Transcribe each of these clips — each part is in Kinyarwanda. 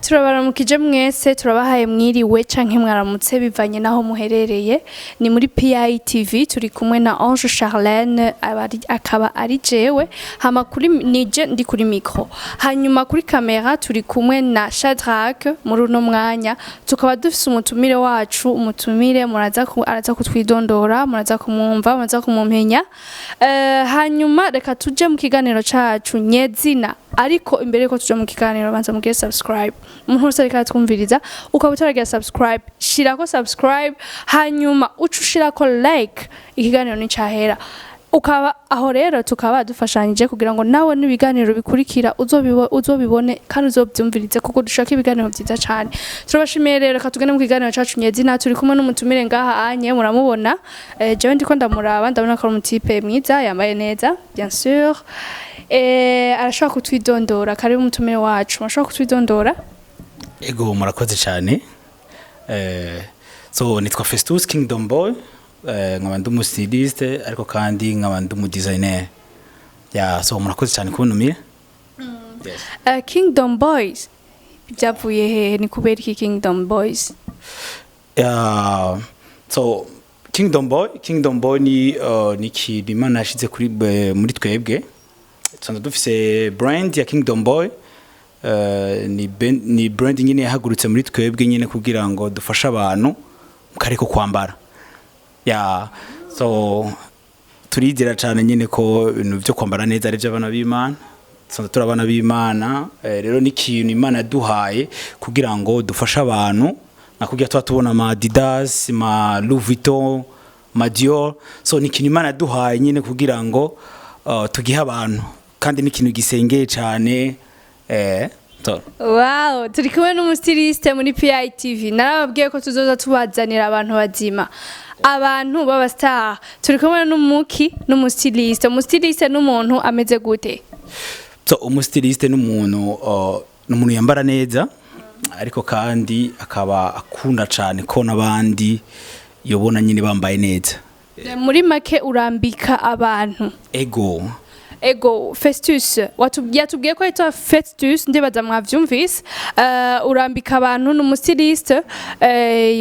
Turabaramukije mwese turabahaye mwiriwe canke mwaramutse bivanye naho muherereye ni muri PI TV turi kumwe na Ange Charlene akaba ari jewe hama kuri nije ndi kuri micro hanyuma kuri kamera turi kumwe na Shadrack muri uno mwanya tukaba dufise umutumire wacu umutumire araza kutwidondora muraza kumwumva muraza kumumpenya hanyuma reka tuje mu kiganiro cacu nyezina ariko imbere ko tuje mu kiganiro banza mugire subscribe umuntu wese reka twumviriza ukaba utaragira subscribe shirako subscribe hanyuma ucushirako like ikiganiro ni cahera ukaba aho rero tukaba dufashanyije kugira ngo nawe n'ibiganiro bikurikira uzobibone kandi uzobyumvirize kuko dushaka ibiganiro byiza cyane turabashimiye rero katugene mu kiganiro cacu nyezina turi kumwe n'umutumire ngaha anye muramubona jewe ndiko ndamuraba ndabona ko ari umutipe mwiza yambaye neza bien sûr arashaka kutwidondora kari umutumire wacu arashaka kutwidondora ego murakoze cyane so nitwa Festus Kingdom Boy nkaba ndi umustiliste ariko kandi nkaba ndi umudesigner so murakoze cyane kubunumira Kingdom Boys byavuye he ni kubera iki Kingdom Boys so Kingdom Boy ni kintu Imana yashize kuri muri twebwe sanzwe dufise brand ya Kingdom Boy ni brand nyine yahagurutse muri twebwe nyine kugira ngo dufashe abantu mukareko kwambara so turizera cyane nyine ko ibintu byo kwambara neza ari by'abana b'Imana sanzwe turabana b'Imana rero ni kintu Imana yaduhaye kugira ngo dufashe abantu nakubwiye tubona ma Adidas ma Louis Vuitton ma Dior so ni kintu Imana yaduhaye nyine kugira ngo tugihe abantu kandi ni kintu gisengeye cyane wow turi kumwe n'umustiliste muri PI TV narababwiye ko tuzoza tubazanira abantu bazima abantu baba star turi kumwe n'umuki n'umustiliste umustiliste n'umuntu ameze gute so umustiliste n'umuntu yambara neza ariko kandi akaba akunda cyane ko nabandi yobona nyine bambaye neza muri make urambika abantu ego Festus yatubwiye ko yitwa Festus ndibaza mwavyumvise urambika abantu n'umustiliste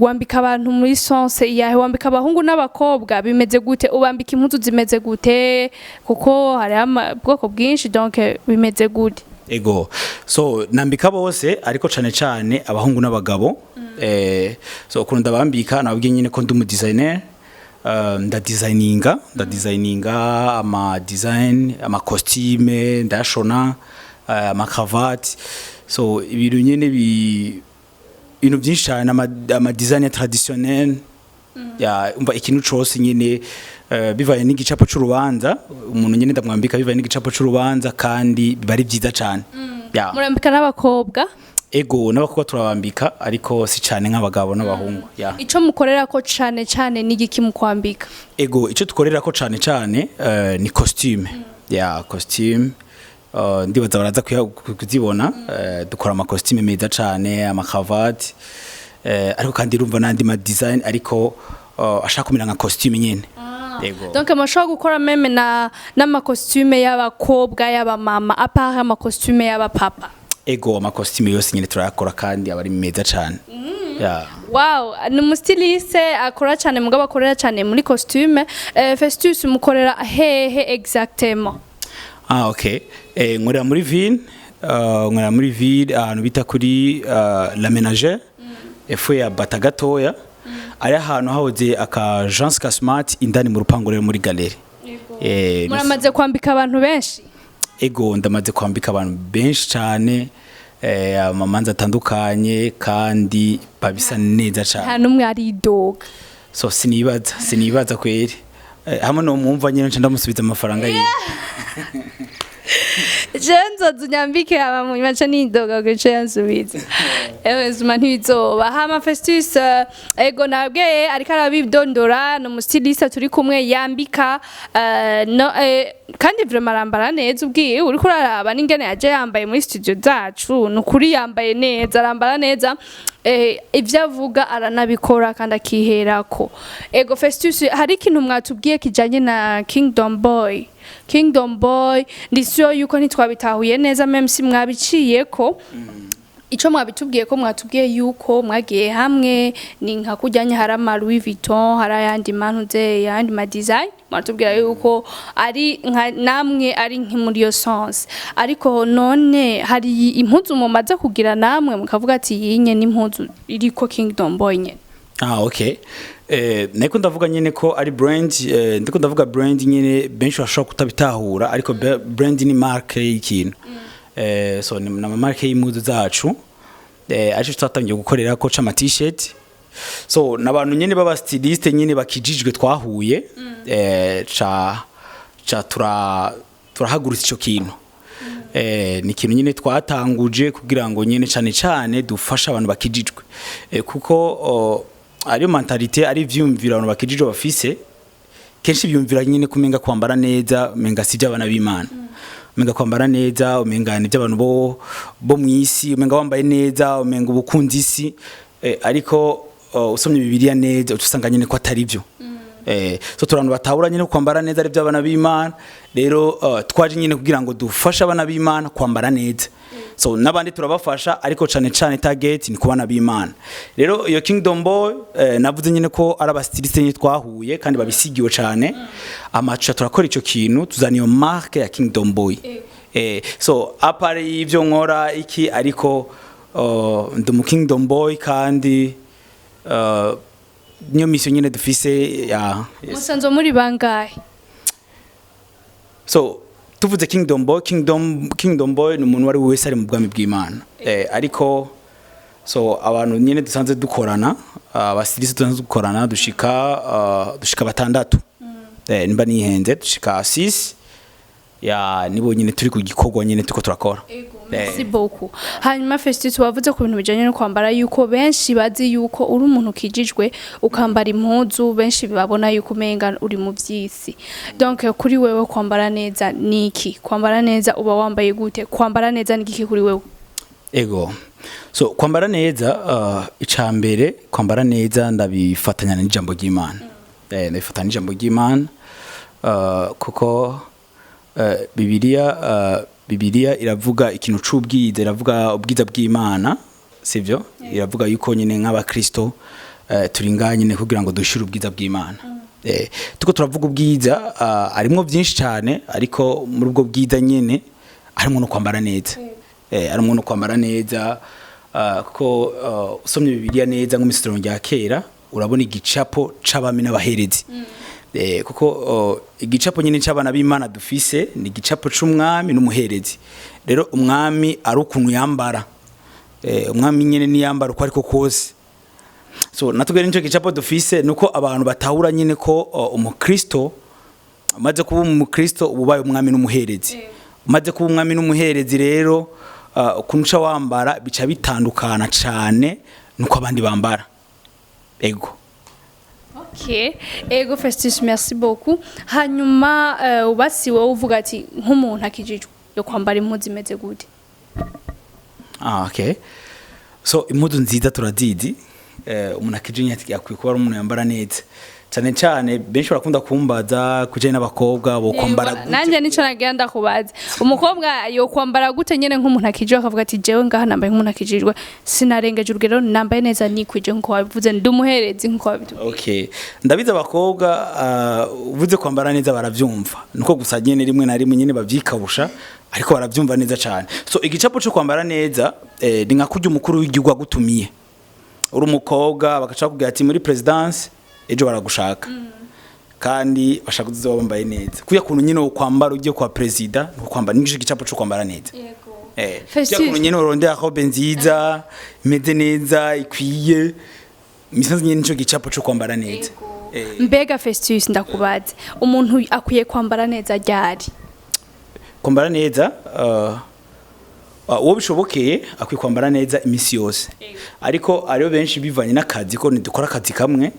wambika abantu muri sense yahe wambika abahungu n'abakobwa bimeze gute ubambika impuzu zimeze gute kuko hari ubwoko bwinshi donc bimeze gute ego so nambika bose ariko cane abahungu n'abagabo so ukunda bambika nabwiye nyine ko ndi umudesigner ndadesigninga ama design ama costume ndashona ama cravate so ibintu nyene ibintu byinshi cyane ama design traditionnel umva ikintu cyose nyene bivaye n'igicapo c'urubanza umuntu nyene ndamwambika bivaye n'igicapo c'urubanza kandi bari byiza cyane murambika n'abakobwa ego n'abakobwa turabambika ariko si cyane nk'abagabo n'abahungu ico mukorera ko cyane n'igiki mu kwambika ego ico tukorera ko cyane ni costume costume ndibaza baraza kuzibona dukora ama costume meza cyane ama cravate ariko kandi urumva nandi ma design ariko ashaka kumera nka costume nyene donc amashaka gukora meme n'ama costume y'abakobwa y'abamama apart ama costume y'abapapa ego ama costume yose nyine turakora kandi abari meza cyane wow ni umustiliste akora cyane mugabo akorera cyane muri costume Festus mukorera hehe exactement okay nkorera muri ville ahantu bita kuri la ménagère efu ya batagatoya ari ahantu hahoze aka agence ka smart indani mu rupango rero muri galerie muramaze kwambika abantu benshi ego ndamaze kwambika abantu benshi cyane amamanza atandukanye kandi babisa neza cyane nta numwe ari dog so sinibaza kweri hamwe no mwumva nyine nca ndamusubiza amafaranga yiwe Jenzo dunyambike abamunywa cha nindoga gece yansubiza zuma ntibizoba hama Festus ego nabwe ariko arabidondora no mustiliste turi kumwe yambika no kandi vraiment arambara neza ubwiye uri kuraraba n'ingene yaje yambaye muri studio zacu nukuri yambaye neza arambara neza ivyo avuga aranabikora kandi akiherako ego Festus hari ikintu mwatubwiye kijanye na Kingdom Boy ndisiyo yuko ntitwabitahuye neza même si mwabiciye ko ico mwabitubwiye ko mwatubwiye yuko mwagiye hamwe ni nka kujyanye hari ama Louis Vuitton hari ayandi mantuze yandi ma design mwatubwira yuko ari nka namwe ari nki muri yo sense ariko none hari impuzu mumaze kugira namwe mukavuga ati yinye n'impuzu iriko Kingdom Boy nyene. Okay. Neko ndavuga nyene ko ari brand ndiko ndavuga brand nyene benshi bashobora kutabitahura ariko brand ni marque y'ikintu. So ni na marque y'impuzu zacu aje twatangiye gukorera ko chama t-shirt. So nabantu nyene baba styliste nyene bakijijwe twahuye cha turahagurutse ico kintu. Ni ikintu nyene twatanguje kugira ngo nyene cyane dufasha abantu bakijijwe kuko ari mentalite ari vyumvira abantu bakijijwe bafise kenshi byumvira nyene kumenga kwambara neza menga sivya abana b'Imana umenga kwambara neza umenga ni by'abantu bo mwisi umenga wambaye neza umenga ubukunzi isi ariko usomye Bibiliya neza utusanga nyene ko atari byo so turantu batahura nyene kwambara neza ari by'abana b'Imana rero twaje nyene kugira ngo dufashe abana b'Imana kwambara neza so nabandi turabafasha ariko cyane target ni kubana b'Imana rero iyo Kingdom Boy navuze nyene ko ari abastiliste nyine twahuye kandi babisigiwe cyane amacu turakora ico kintu tuzana iyo marque ya Kingdom Boy so apare ivyo nkora iki ariko ndumu Kingdom Boy kandi niyo mission nyene dufise ya musanzo muri bangahe so tuvuze Kingdom Boy ni umuntu wari wese ari mu bwami bw'Imana ariko so abantu nyene dusanze dukorana abasirisi dusanze dukorana dushika batandatu nimba nihenze dushika 6 ya nibo nyene turi ku gikorwa nyene tuko turakora. Merci beaucoup. Hanyuma Festus wavuze ku bintu bijanye no kwambara yuko benshi bazi yuko uri umuntu kijijwe ukambara impuzu benshi babona yuko umenga uri mu vyisi. Donc kuri wewe kwambara neza niki? Kwambara neza uba wambaye gute? Kwambara neza niki kuri wewe? Ego. So kwambara neza icambere kwambara neza ndabifatanya n'ijambo ry'Imana. Ndabifatanya n'ijambo ry'Imana kuko Bibiliya iravuga ikintu c'ubwiza iravuga ubwiza bw'Imana sivyo iravuga yuko nyine nk'abakristo turinganye ne kugira ngo dushire ubwiza bw'Imana tuko turavuga ubwiza arimo byinshi cyane ariko muri ubwo bwiza nyene harimo no kwambara neza harimo no kwambara neza kuko usomye Bibiliya neza nk'umisitero rya kera urabona igicapo c'abami n'abaherezi kuko igicapo nyine cy'abana b'Imana dufise ni igicapo c'umwami n'umuherezi rero umwami ari ukuntu yambara umwami nyine ni yambara uko ariko kose so natugere nico gicapo dufise nuko abantu batahura nyine ko umukristo amaze kuba umukristo ububaye umwami n'umuherezi amaze kuba umwami n'umuherezi rero ukunca wambara bica bitandukana cyane nuko abandi bambara ego. Okay, ego Festus, merci beaucoup. Hanyuma ubasi wowe uvuga ati nk'umuntu akijijwe yo kwambara impuzu imeze gute? Okay. So impuzu nziza turazizi umuntu akijinye akwiye kuba ari umuntu yambara neza cyane benshi barakunda kumbaza kujye n'abakobwa bo kwambara gute. Nanje nico nagenda kubaza umukobwa yo kwambara gute nyene nk'umuntu akijijwe akavuga ati jewe ngaha nambaye nk'umuntu akijijwe sinarengeje urugero nambaye neza nikwije nko wabivuze ndumuherezi nko wabitubwiye. Okay, ndabiza abakobwa uvuze kwambara neza baravyumva nuko gusa nyene rimwe na rimwe nyene bavyikabusha ariko baravyumva neza cyane. So igicapo cyo kwambara neza ni nka kujya umukuru w'igihugu agutumiye uri umukobwa bagaca kugira ati muri presidence ejo baragushaka kandi bashaka kuzoba bambaye neza kuya kuntu nyine ukwambara ujye kwa president ukwambara n'igije gicapo cyo kwambara neza kuya kuntu nyine urondera robe nziza imeze neza ikwiye misanze nyine nico gicapo cyo kwambara neza. Mbega Festus ndakubaza umuntu akwiye kwambara neza ryari? Kwambara neza uwo bishobokeye akwiye kwambara neza imisi yose ariko ariyo benshi bivanye n'akazi ko dukora akazi kamwe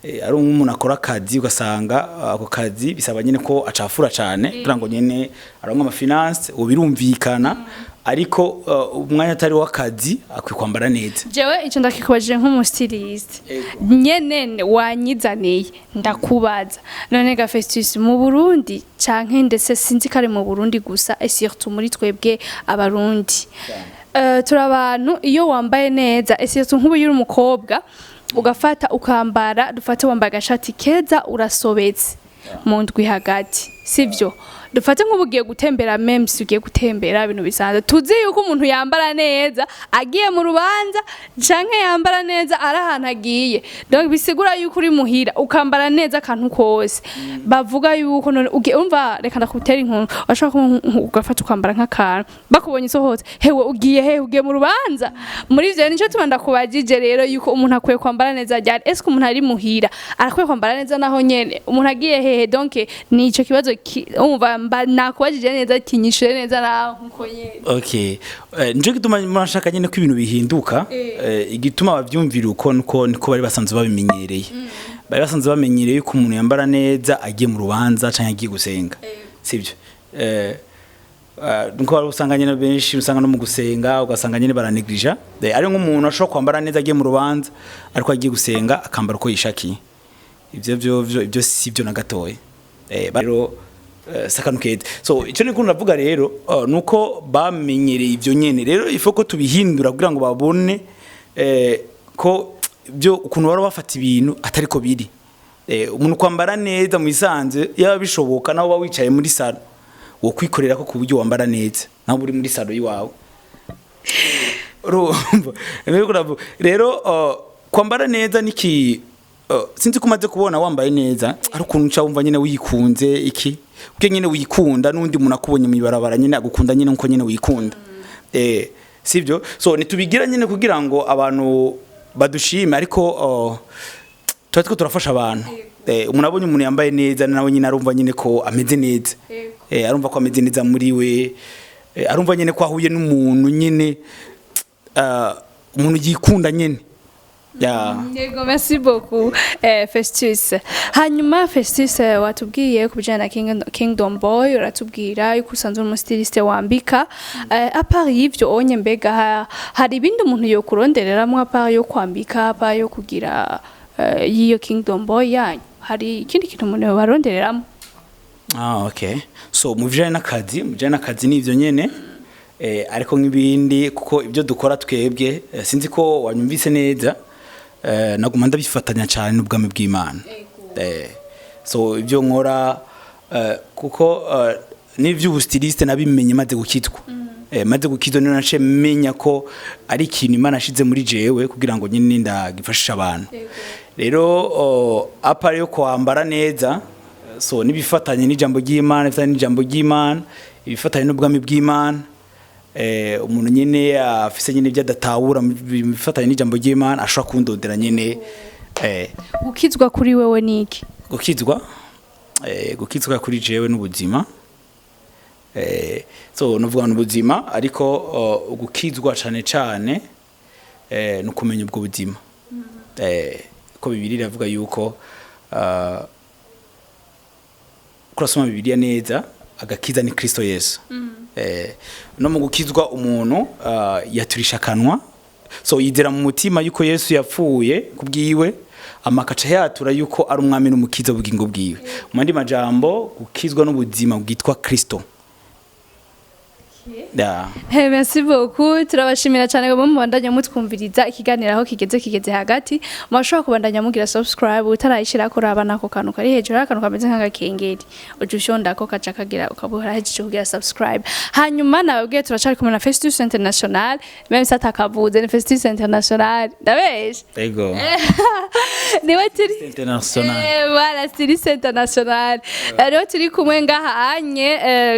ari umuntu akora akazi ugasanga ako kazi bisaba nyine ko acafura cyane kugira ngo nyine aronka ama finance ubirumvikana ariko umwanya atari w'akazi akwiye kwambara neza. Jewe ico ndakikubajije nk'umustiliste nyene wanyizaniye ndakubaza none ga Festus mu Burundi canke ndetse sinzi kare mu Burundi gusa et surtout muri twebwe abarundi turi abantu iyo wambaye neza ese nk'ubu yuri umukobwa ugafata ukambara dufate wambaye agashati keza urasobetse mu ndwi hagati sivyo dufate nk'ubugiye gutembera memes ugiye gutembera ibintu bisanzwe tuzi yuko umuntu yambara neza agiye mu rubanza canke yambara neza ari ahantu agiye donc bisigura yuko uri muhira ukambara neza akantu kose bavuga yuko umva reka ndakutera inkuru washaka ugafata ukambara nk'akantu bakubonye isohotse hewe ugiye mu rubanza muri ivyo nico tuma ndakubajije rero yuko umuntu akwiye kwambara neza ryari est-ce que umuntu ari muhira arakwiye kwambara neza naho nyene umuntu agiye hehe donc ni ico kibazo umva nakubajije neza kinyishure neza naho nko nyene okay nje gituma murashaka nyene ko ibintu bihinduka igituma bavyumvira uko niko bari basanzwe babimenyereye bari basanzwe bamenyereye ko umuntu yambara neza agiye mu rubanza canke agiye gusenga sivyo nuko bari usanga nyene benshi usanga no mu gusenga ugasanga nyene baraneglija ari nk'umuntu ashobora kwambara neza agiye mu rubanza ariko agiye gusenga akambara uko yishakiye ivyo sivyo na gatoya rero sakanukete so icyo ni kundi navuga rero nuko bamenyereye ivyo nyene rero ifo ko tubihindura kugira ngo babone ko byo ukuntu baro bafata ibintu atari ko biri umuntu kwambara neza mu isanze yaba bishoboka naho wicaye muri salo wo kwikorera ko kuburyo wambara neza naho uri muri salo yiwawe rero kwambara neza niki sinzi kumaze kubona wambaye neza ari ukuntu uca wumva nyene wikunze iki ubwe nyene wikunda nundi umuntu akubonye mu ibarabara nyene agukunda nyene nko nyene wikunda sivyo so nitubigira nyene kugira ngo abantu badushime ariko twatwo turafasha abantu umuntu abonye umuntu yambaye neza nawe nyine arumva nyene ko ameze neza arumva ko ameze neza muri we arumva nyene ko ahuye n'umuntu nyene umuntu yikunda nyene Yego merci beaucoup Festus. Hanyuma Festus watubwiye kubijana na Kingdom Boy uratubwira yuko usanzwe mu styliste wambika apart y'ivyo onye mbega hari ibindi umuntu yo kurondereramo apart yo kwambika apart yo kugira yiyo Kingdom Boy yanyu hari ikindi kintu umuntu yo barondereramo okay so muvijana n'akazi n'ivyo nyene ariko nk'ibindi kuko ibyo dukora twebwe sinzi ko wanyumvise neza naguma ndabifatanya cyane n'ubwami bw'Imana so ibyo nkora kuko n'ivyo styliste nabimenye maze gukitwa maze gukizwa none nace menya ko ari ikintu Imana ashize muri jewe kugira ngo nyine ndagifashisha abantu rero apart yo kwambara neza so nibifatanye n'ijambo ry'Imana bifatanye n'ijambo ry'Imana ibifatanye n'ubwami bw'Imana umuntu nyene afise nyene byadatahura bifatanye n'ijambo ry'Imana ashaka kundondera nyene gukizwa kuri wewe niki gukizwa kuri jewe n'ubuzima so novuga n'ubuzima ariko gukizwa cyane no kumenya ubwo buzima ko Bibiliya iravuga yuko kurasoma Bibiliya neza agakiza ni Kristo Yesu no mu gukizwa umuntu yaturisha kanwa so yizera mu mutima yuko Yesu yapfuye kubwiwe amakaca yatura yuko ari umwami n'umukiza bugingo bwiwe mu ndi majambo gukizwa n'ubuzima bwitwa Kristo merci beaucoup turabashimira cyane ngo mubandanya mutwumviriza ikiganiro aho kigeze hagati mwashobora kubandanya mugira subscribe utarayishira ko rabana ko kantu kari hejuru akantu kameze nk'agakengeri ujushonda ko kaca kagira ukabuhara hejeje kugira subscribe hanyuma nababwiye turacari kumwe na Festus International même ça takavuze ni Festus International ndabeje ego niwe turi international voilà Festus International rero turi kumwe ngahanye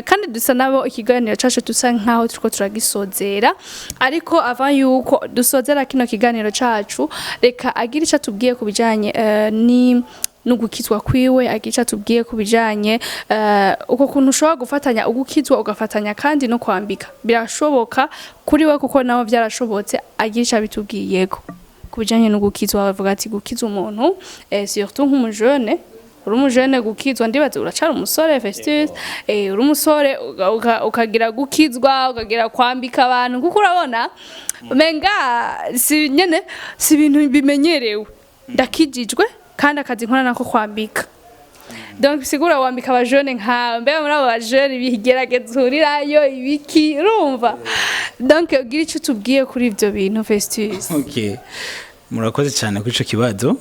kandi dusa nabo ikiganiro cacu dusa nkaho turiko turagisozera ariko avant yuko dusozera kino kiganiro cacu reka agira ico tubwiye kubijanye ni nugukizwa kwiwe agica tubwiye kubijanye uko kuntu ushobora gufatanya ugukizwa ugafatanya kandi no kwambika birashoboka kuri we kuko naho byarashobotse agica bitubwiyeko kubijanye nugukizwa bavuga ati gukiza umuntu surtout nk'umujene uri umujene gukizwa ndibaze uracara umusore Festus uri umusore ukagira gukizwa ukagira kwambika abantu kuko urabona menga si nyene si ibintu bimenyerewe ndakijijwe kandi akazi nkora nako kwambika donc sigura wambika abajene nkawe mbe muri abo bajene bigerageza urirayo ibiki urumva donc ugira icyo tubwiye kuri ivyo bintu Festus. Okay, murakoze cyane kuri ico kibazo.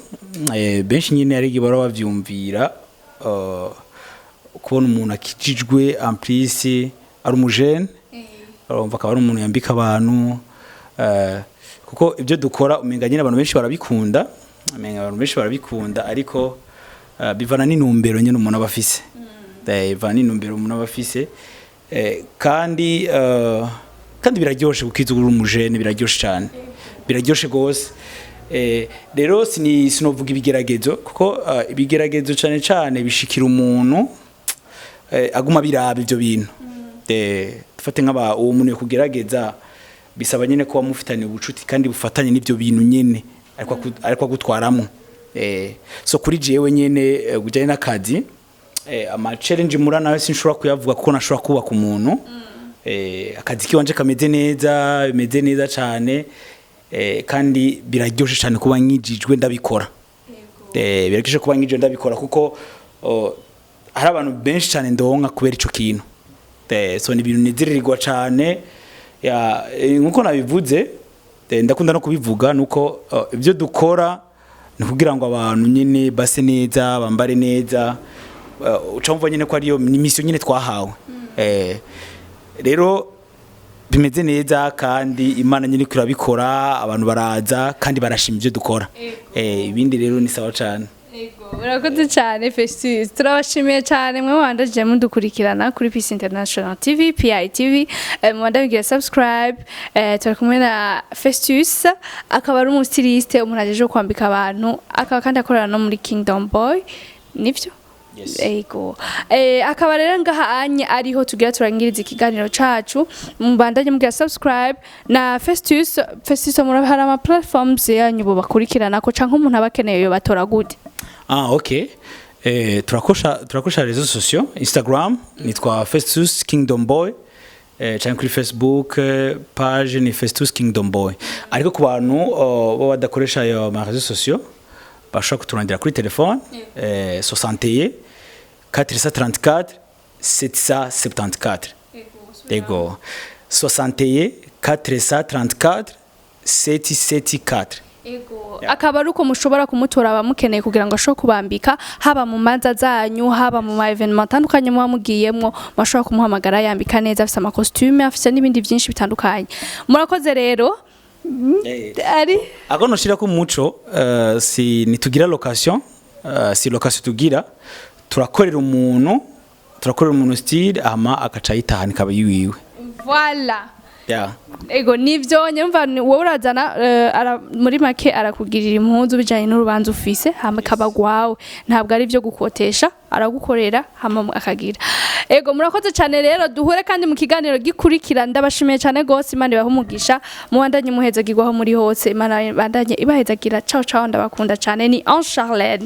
Benshi nyine ari gibora bavyumvira kubona umuntu akijijwe en plus ari umujene urumva akaba ari umuntu yambika abantu kuko ibyo dukora umenga nyine abantu benshi barabikunda ariko bivana n'intumbero nyine umuntu aba afise bivana n'intumbero umuntu aba afise kandi biraryoshe gukizugura umujene biraryoshe cyane biraryoshe gose rero sinovuga ibigeragezo kuko ibigeragezo cyane bishikira umuntu aguma biraba ivyo bintu dufate nk'aba uwo muntu yokugerageza bisaba nyene ko wamufitanye ubucuti kandi bufatanye n'ivyo bintu nyene ariko gutwaramo so kuri jewe nyene gujanye n'akazi ama challenge mura nawe sinshobora kuyavuga kuko nashobora kubaka umuntu akazi kiwanje kameze neza cyane kandi biraryoshe cyane kuba nkijijwe ndabikora biraryoshe kuba nkijijwe ndabikora kuko hari abantu benshi cyane ndonka kubera ico kintu so ni ibintu nizirirwa cyane nkuko nabivuze ndakunda no kubivuga nuko ibyo dukora ni kugira ngo abantu nyine base neza bambare neza ucamva nyine ko ariyo mission nyine twahawe rero bimeze neza kandi Imana nyine kurabikora abantu baraza kandi barashima ibyo dukora ibindi rero ni sawa cyane. Urakoze cyane Festus, turabashimiye cyane mwe wandaje mudukurikirana kuri Peace International TV PITV mwandabigira subscribe turi kumwe na Festus akaba ari umustiliste umuntu ajeje kwambika abantu akaba kandi akorana no muri Kingdom Boy nivyo. Yes. Ego. Akaba rero ngaha anye ariho tugira turangiriza ikiganiro cacu mubandanye mugira subscribe na Festus murahara ama platforms yanyu bo bakurikirana ko canke umuntu abakeneye yo batora gute. Okay. Turakosha réseaux sociaux Instagram nitwa Festus Kingdom Boy cyangwa kuri Facebook page ni Festus Kingdom Boy ariko ku bantu bo badakoresha ayo ma réseaux sociaux bashaka kuturandira kuri telefone 61 434 774 ego 61 434 774 ego akaba ari uko mushobora kumutora abamukeneye kugira ngo ashobore kubambika haba mu manza zanyu haba mu ma evenement atandukanye muba mugiyemwo bashobora kumuhamagara yambika neza afite ama costume afite n'ibindi byinshi bitandukanye murakoze rero ari agono shira ko muco si nitugira location si location tugira turakorera umuntu style ama akaca yitahana kaba yiwiwe voilà yeah ego nivyo nyumva wowe urazana muri make arakugirira impuzu bijanye n'urubanza ufise hama kabagwawe ntabwo ari byo gukotesha aragukorera hama akagira ego murakoze cyane rero duhure kandi mu kiganiro gikurikira ndabashimiye cyane gose Imana ibahumugisha muwandanye muheza gigwaho muri hose Imana bandanye ibahezagira ciao ndabakunda cyane ni Charlene.